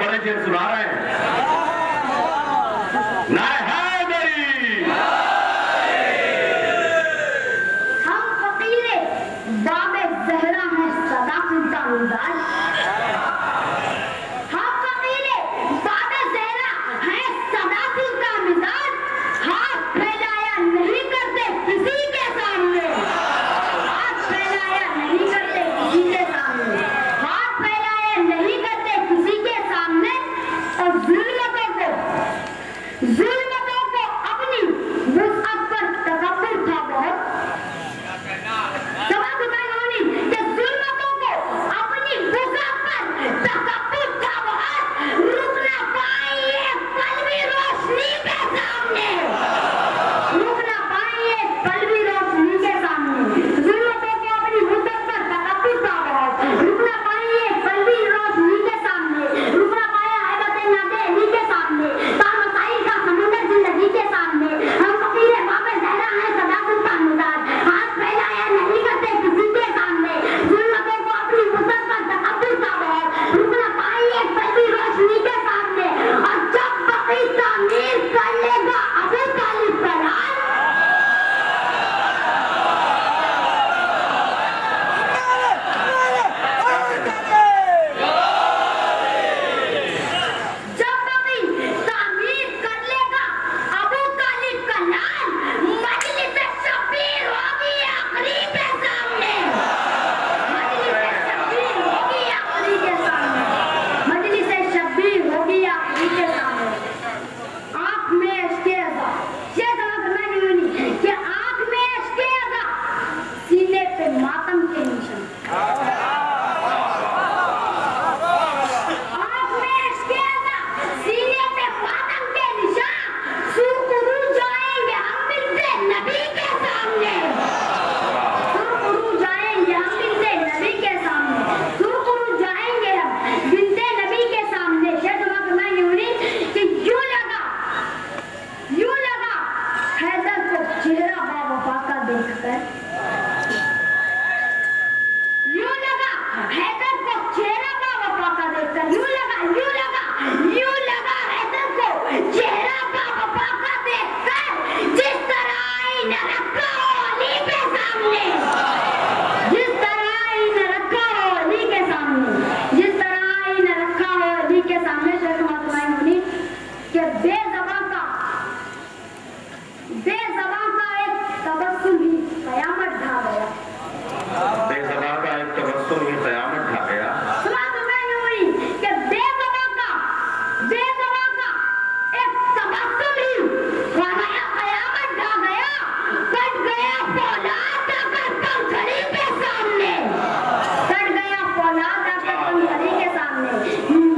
बड़े शेर सुना रहे हैं। नारे हैदरी। हम फकीरे बाबे ज़हरा हैं सदा सुल्तान मिजाज। हम फकीरे बाबे ज़हरा हैं सदा सुल्तान मिजाज। हाथ फैलाया नहीं करते किसी के सामने। हाथ फैलाया नहीं करते किसी के सामने। हाथ फैलाया नहीं करते किसी के सामने। और जुल्मतों को अपनी वुसअत पर तकब्बुर था बहुत। समाज में होनी कि जुल्मतों को अपनी वुसअत पर तकब्बुर था बहुत। रुक ना पाई एक पल भी रोशनी के सामने। रुक ना पाई एक पल भी रोशनी के सामने। जुल्मतों को अपनी वुसअत पर तकब्बुर था बहुत। रुक ना पाई एक पल भी रोशनी के सामने। रुक ना पाया हैबत नादे के सामने। तामसाई का समुंदर जिंदगी के सामने। हम फकीरे बाबे ज़हरा हैं सदा सुल्तान मिजाज। हाथ फैलाया नहीं करते किसी के सामने। जुल्मतों को अपनी वुसअत पर तकब्बुर था बहुत। रुक ना पाई एक पल भी रोशनी के सामने। और जब बकी तामीर कर लेगा अबू तालिब का लाल। जब बकी तामीर कर लेगा अबू तालिब का लाल। मजलिस शब्बीर होगी आखिरी के सामने। मजलिस शब्बीर होगी आखिरी के सामने। मजलिस शब्बीर होगी आखिरी के सामने। आँख में इश्क़े अज़ा ये समझ में नहीं हुई कि आँख में इश्क़े अज़ा सीने पे मातम के निशान। आँख में इश्क़े अज़ा सीने पे मातम के निशान। सुरखरू जाएंगे हम मिलते नबी के सामने। सुरखरू जाएंगे हम मिलते नबी के सामने। सुरखरू जाएंगे हम मिलते नबी के सामने। शेर समझ में नहीं हुई कि यूं लगा हैदर को चेहरा बावफा का देखकर। यूं लगा हैदर को चेहरा बावफा का देखकर। यूं लगा हैदर को चेहरा बावफा का देखकर। जिस तरह आईना रखा हो अली के सामने। जिस तरह आईना रखा हो अली के सामने। जिस तरह आईना रखा हो अली के सामने। शेर समझ में नहीं हुई कि बेज़बान का एक तबस्सुम ही क़यामत ढा गया। बेज़बान का एक तबस्सुम ही क़यामत ढा गया। समझ में नहीं हुई कि बेज़बान का एक तबस्सुम ही क़यामत ढा गया। कट गया फौलाद आकर पंखड़ी के सामने। कट गया फौलाद आकर पंखड़ी के सामने।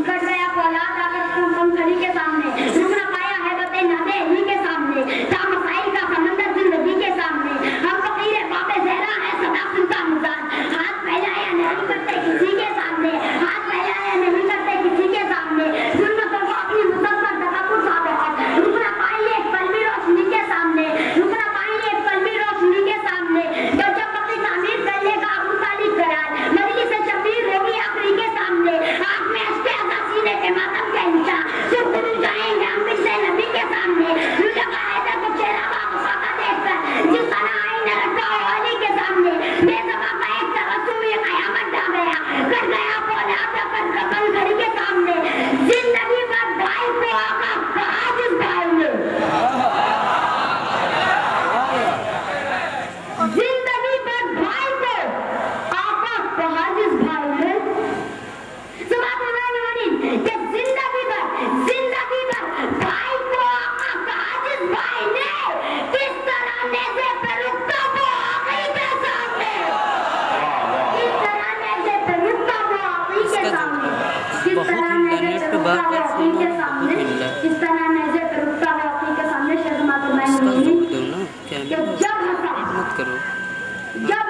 कट गया फौलाद आकर पंखड़ी के सामने। रुक ना पाया हैबत नादे अली के सामने। तामसाई का समंदर जिंदगी के सामने। हम फकीरे बाबे ज़हरा हैं सदा सुल्तान मिजाज। हाथ फैलाया नहीं करते किसी के सामने। हाथ फैलाया नहीं करते किसी के सामने। जुल्मतों को अपनी वुसअत पर तकब्बुर था बहुत। रुक ना पाई एक पल भी रोशनी के सामने। रुक ना पाई एक पल भी रोशनी के सामने। जब बकी तामीर कर लेगा अबू तालिब का लाल। मजलिस शब्बीर होगी आखिरी के सामने। आँख में इश्क़े अज़ा सीने पे मातम के निशान। सुरखरू जाएंगे हम मिलते नबी के सामने। यूं लगा हैदर को चेहरा बावफा का देखकर। जिस तरह आईना रखा हो अली के सामने। बेज़बान का एक तबस्सुम ही क़यामत ढा गया। कट गया फौलाद आकर पंखड़ी के सामने। जिंदगी भर भाई को आका कहा जिस भाई ने। जिंदगी भर भाई को आका कहा जिस भाई ने। समाज में नहीं होनी कि जिंदगी भर भाई को आका कहा जिस भाई ने। किस तरह नेज़े पे रुकता वो आखिरी के सामने। किस तरह नेज़े पे रुकता वो आखिरी के सामने। किस तरह नेज़े पे रुकता वो आखिरी के सामने। किस तरह नेज़े पे रुकता वो आखिरी के सामने। शेर समझ में नहीं हुई कि जब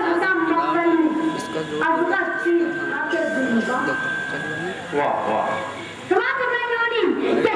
हंसा मक्बल में अज़गा चीज़ आके ज़िंदा। वाह वाह। समाज में नहीं होनी कि